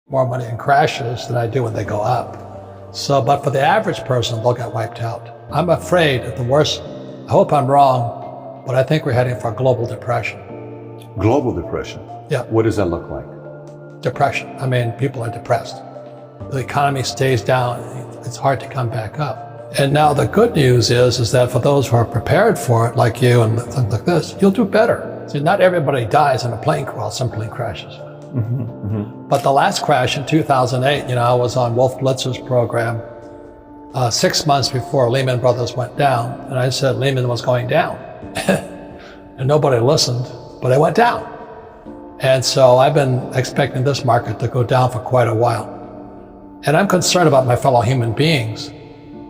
more money in crashes than I do when they go up. So, but for the average person, they'll get wiped out. I'm afraid at the worst, I hope I'm wrong, but I think we're heading for a global depression. Global depression? Yeah. What does that look like? Depression. I mean, people are depressed. The economy stays down, it's hard to come back up. And now the good news is that for those who are prepared for it, like you and things like this, you'll do better. See, not everybody dies in a plane crash, some plane crashes. But the last crash in 2008, I was on Wolf Blitzer's program 6 months before Lehman Brothers went down. And I said Lehman was going down. And nobody listened, but it went down. And so I've been expecting this market to go down for quite a while. And I'm concerned about my fellow human beings.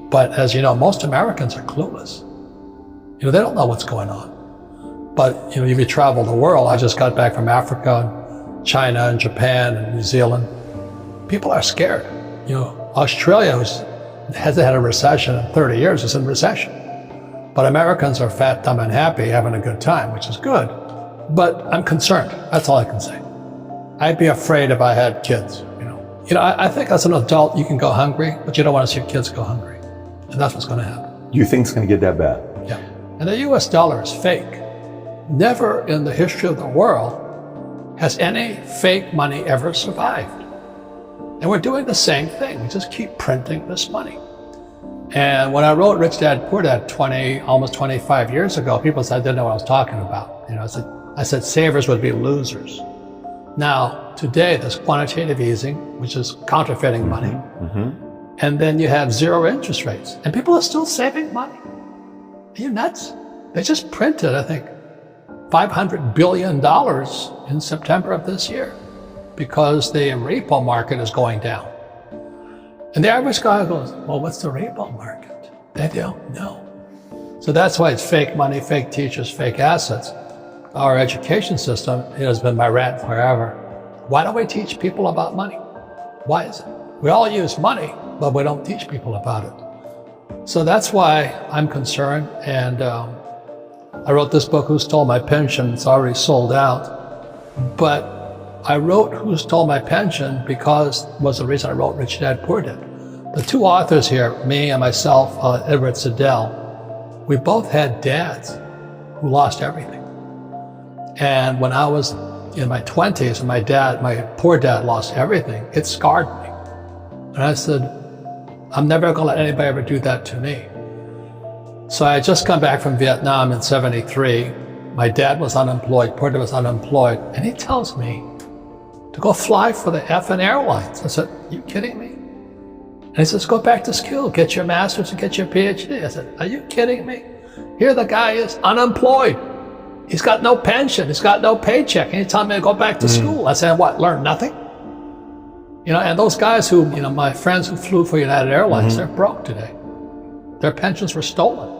But as you know, most Americans are clueless. They don't know what's going on. But if you travel the world, I just got back from Africa, and China, and Japan, and New Zealand. People are scared. Australia hasn't had a recession in 30 years. It's in recession. But Americans are fat, dumb, and happy, having a good time, which is good. But I'm concerned. That's all I can say. I'd be afraid if I had kids. I think as an adult, you can go hungry, but you don't want to see your kids go hungry. And that's what's going to happen. You think it's going to get that bad? Yeah. And the US dollar is fake. Never in the history of the world has any fake money ever survived. And we're doing the same thing. We just keep printing this money. And when I wrote Rich Dad, Poor Dad almost 25 years ago, people said I didn't know what I was talking about. I said savers would be losers. Now, today, there's quantitative easing, which is counterfeiting money. And then you have zero interest rates. And people are still saving money. Are you nuts? They just printed, I think, $500 billion in September of this year because the repo market is going down. And the average guy goes, well, what's the repo market? They don't know. So that's why it's fake money, fake teachers, fake assets. Our education system, it has been my rant forever. Why don't we teach people about money? Why is it? We all use money, but we don't teach people about it. So that's why I'm concerned. And I wrote this book, Who Stole My Pension? It's already sold out. But I wrote Who Stole My Pension because it was the reason I wrote Rich Dad, Poor Dad. The two authors here, me and myself, Edward Siddell, we both had dads who lost everything. And when I was in my 20s and my poor dad lost everything, it scarred me. And I said, I'm never gonna let anybody ever do that to me. So I had just come back from Vietnam in '73. My dad was unemployed, poor dad was unemployed, and he tells me to go fly for the effing airlines. I said, you kidding me? And he says, go back to school, get your master's and get your PhD. I said, are you kidding me? Here the guy is unemployed. He's got no pension, he's got no paycheck, and he's telling me to go back to school. I said, what, learn nothing? And those guys who, my friends who flew for United Airlines, they're broke today. Their pensions were stolen.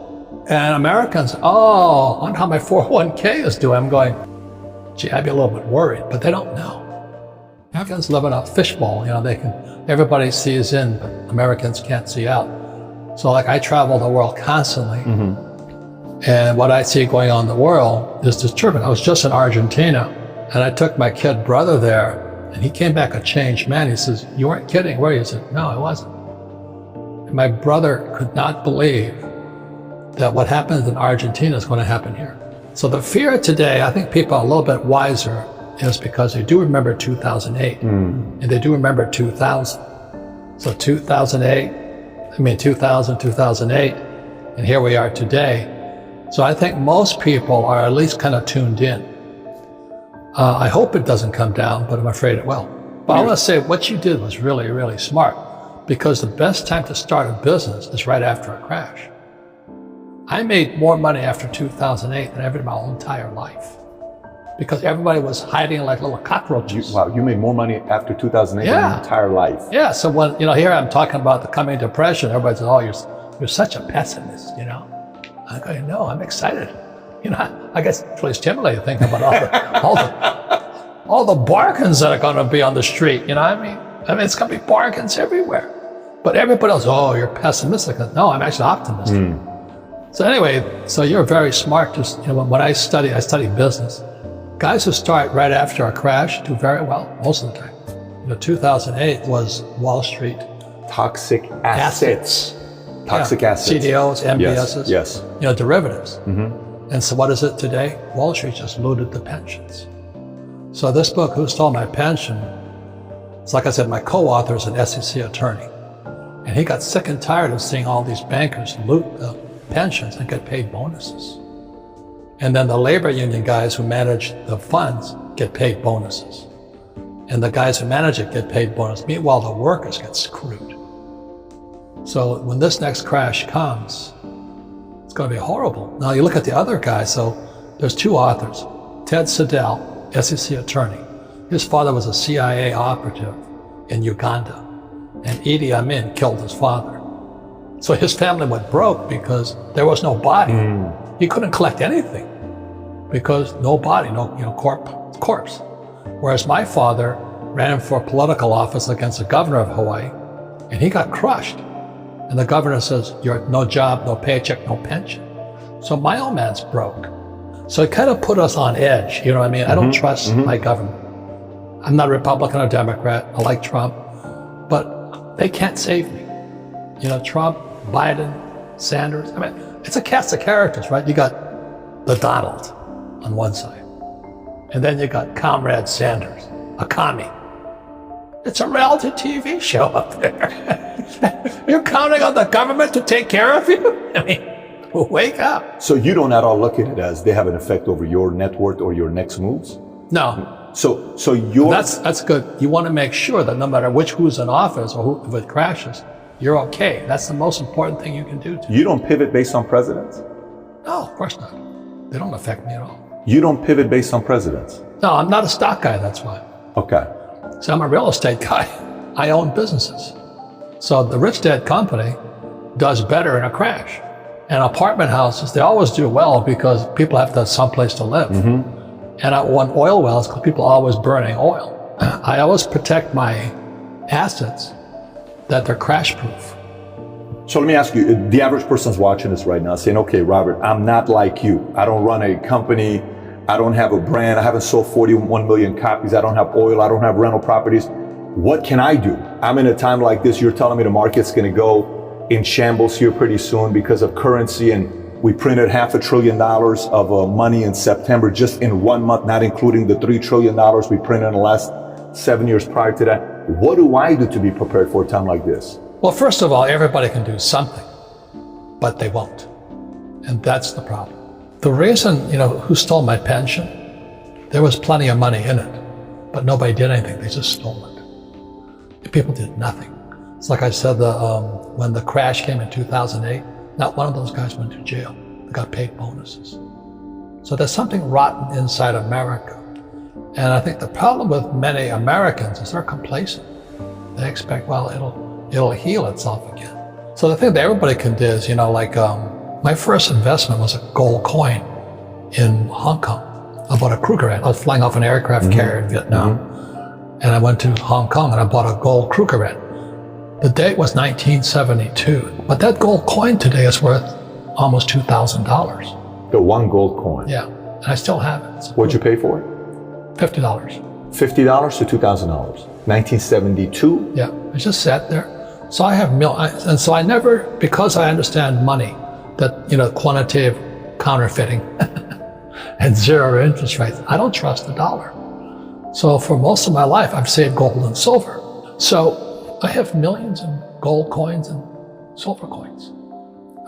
And Americans, I wonder how my 401k is doing. I'm going, gee, I'd be a little bit worried, but they don't know. Americans live in a fishbowl, everybody sees in, but Americans can't see out. So like I travel the world constantly. And what I see going on in the world is disturbing. I was just in Argentina and I took my kid brother there and he came back a changed man. He says, you weren't kidding, were you? I said, no, I wasn't. And my brother could not believe that what happens in Argentina is going to happen here. So the fear today, I think people are a little bit wiser, is because they do remember 2008 and they do remember 2000. So 2000, 2008, and here we are today. So I think most people are at least kind of tuned in. I hope it doesn't come down, but I'm afraid it will. But I want to say what you did was really, really smart, because the best time to start a business is right after a crash. I made more money after 2008 than ever in my whole entire life, because everybody was hiding like little cockroaches. Wow, you made more money after 2008 than your entire life. Yeah, so when, here I'm talking about the coming depression, everybody says, oh, you're such a pessimist, I go, no, I'm excited. I guess it's really stimulating to think about all the bargains that are going to be on the street. I mean, it's going to be bargains everywhere. But everybody else, oh, you're pessimistic. No, I'm actually optimistic. So anyway, so you're very smart. Just when I study business. Guys who start right after a crash do very well most of the time. 2008 was Wall Street Toxic assets. Toxic assets. CDOs, MBSs, Yes. Derivatives. And so what is it today? Wall Street just looted the pensions. So this book, Who Stole My Pension, it's like I said, my co-author is an SEC attorney. And he got sick and tired of seeing all these bankers loot the pensions and get paid bonuses. And then the labor union guys who manage the funds get paid bonuses. And the guys who manage it get paid bonus. Meanwhile, the workers get screwed. So when this next crash comes, it's going to be horrible. Now you look at the other guys. So there's two authors. Ted Siddell, SEC attorney. His father was a CIA operative in Uganda, and Idi Amin killed his father. So his family went broke because there was no body. He couldn't collect anything because no body, corpse. Whereas my father ran for political office against the governor of Hawaii, and he got crushed. And the governor says, "You're no job, no paycheck, no pension." So my old man's broke. So it kind of put us on edge. You know what I mean? I don't trust my government. I'm not a Republican or Democrat. I like Trump, but they can't save me. Trump, Biden, Sanders. I mean, it's a cast of characters, right? You got the Donald on one side, and then you got Comrade Sanders, a commie. It's a reality TV show up there. You're counting on the government to take care of you? I mean, wake up. So you don't at all look at it as they have an effect over your net worth or your next moves? No. So you're... That's good. You want to make sure that no matter who's in office or if it crashes, you're okay. That's the most important thing you can do. You don't pivot based on presidents? No, of course not. They don't affect me at all. You don't pivot based on presidents? No, I'm not a stock guy, that's why. Okay. So I'm a real estate guy. I own businesses. So the Rich Dad Company does better in a crash. And apartment houses, they always do well because people have to have someplace to live. And I want oil wells because people are always burning oil. I always protect my assets that they're crash proof. So let me ask you, the average person's watching this right now saying, okay, Robert, I'm not like you. I don't run a company. I don't have a brand. I haven't sold 41 million copies. I don't have oil. I don't have rental properties. What can I do? I'm in a time like this. You're telling me the market's going to go in shambles here pretty soon because of currency, and we printed $500 billion of money in September just in 1 month, not including the $3 trillion we printed in the last 7 years prior to that. What do I do to be prepared for a time like this? Well, first of all, everybody can do something, but they won't. And that's the problem. The reason, Who Stole My Pension, there was plenty of money in it, but nobody did anything. They just stole it. People did nothing. It's like I said, when the crash came in 2008, not one of those guys went to jail. They got paid bonuses. So there's something rotten inside America. And I think the problem with many Americans is they're complacent. They expect, well, it'll heal itself again. So the thing that everybody can do is, my first investment was a gold coin in Hong Kong. I bought a Krugerrand. I was flying off an aircraft carrier in Vietnam. And I went to Hong Kong and I bought a gold Krugerrand. The date was 1972. But that gold coin today is worth almost $2,000. The one gold coin? Yeah, and I still have it. What'd you pay for it? $50. $50 to $2,000. 1972? Yeah, it just sat there. So I have and so I never, because I understand money, that quantitative counterfeiting and zero interest rates, I don't trust the dollar. So for most of my life, I've saved gold and silver. So I have millions in gold coins and silver coins.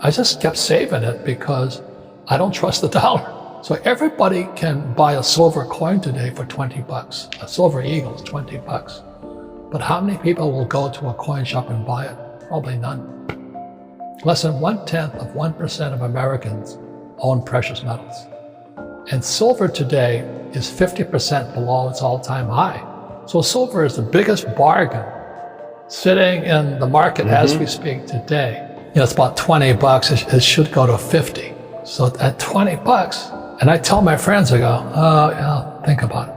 I just kept saving it because I don't trust the dollar. So everybody can buy a silver coin today for $20. A silver eagle is $20. But how many people will go to a coin shop and buy it? Probably none. Less than 0.1% of Americans own precious metals. And silver today is 50% below its all-time high. So silver is the biggest bargain sitting in the market as we speak today. It's about $20. It should go to 50. So at $20, and I tell my friends, I go, oh, yeah, think about it.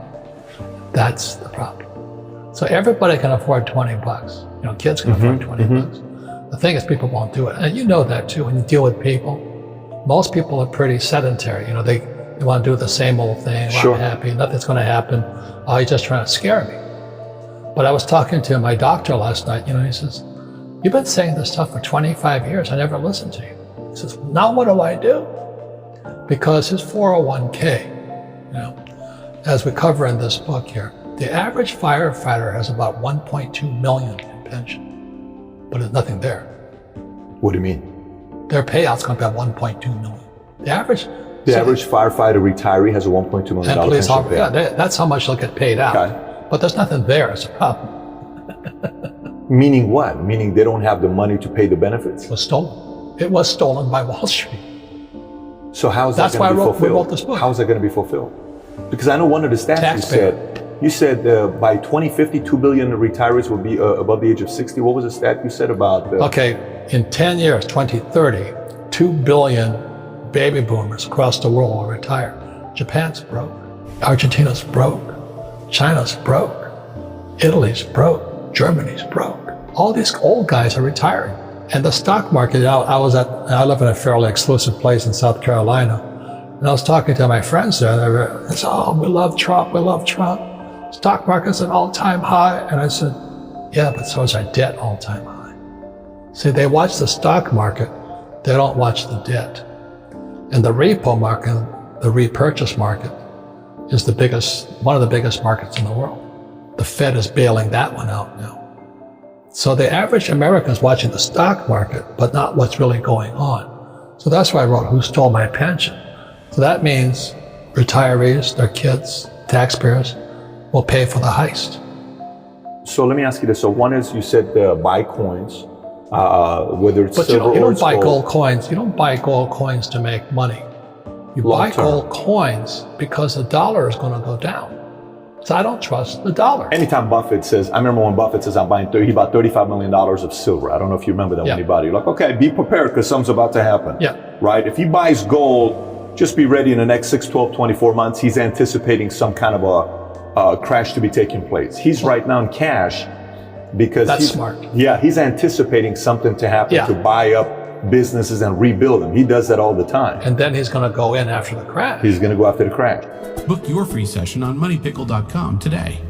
That's the problem. So everybody can afford $20. Kids can afford $20. The thing is, people won't do it. And you know that too when you deal with people. Most people are pretty sedentary. They want to do the same old thing. Sure. I'm happy, nothing's going to happen. Oh, you're just trying to scare me. But I was talking to my doctor last night, he says, you've been saying this stuff for 25 years. I never listened to you. He says, now what do I do? Because his 401k, as we cover in this book here, the average firefighter has about 1.2 million in pension, but there's nothing there. What do you mean? Their payout's going to be about 1.2 million. The average firefighter retiree has a $1.2 million police pension officer, that's how much they'll get paid out. Okay. But there's nothing there as a problem. Meaning what? Meaning they don't have the money to pay the benefits? It was stolen. It was stolen by Wall Street. So how is that going to be fulfilled? We wrote this book. How is that going to be fulfilled? Because I know one of the stats you said by 2050, 2 billion retirees will be above the age of 60. What was the stat you said about? Okay, in 10 years, 2030, 2 billion baby boomers across the world will retire. Japan's broke. Argentina's broke. China's broke. Italy's broke. Germany's broke. All these old guys are retiring. And the stock market, I live in a fairly exclusive place in South Carolina. And I was talking to my friends there, and they said, oh, we love Trump, we love Trump. Stock market's an all-time high. And I said, yeah, but so is our debt all-time high. See, they watch the stock market, they don't watch the debt. And the repo market, the repurchase market, is one of the biggest markets in the world. The Fed is bailing that one out now. So the average American is watching the stock market, but not what's really going on. So that's why I wrote Who Stole My Pension? So that means retirees, their kids, taxpayers will pay for the heist. So let me ask you this. So one is, you said buy coins, whether it's silver or gold. You don't buy gold coins. You don't buy gold coins to make money. You buy gold coins because the dollar is going to go down. So I don't trust the dollar. Anytime Buffett says, I remember when Buffett says, he bought $35 million of silver. I don't know if you remember that when he bought it. You're like, okay, be prepared because something's about to happen. Yeah. Right? If he buys gold, just be ready in the next 6, 12, 24 months. He's anticipating some kind of a crash to be taking place. He's right now in cash because that's smart. Yeah, he's anticipating something to happen to buy up businesses and rebuild them. He does that all the time. And then he's going to go in after the crash. He's going to go after the crash. Book your free session on moneypickle.com today.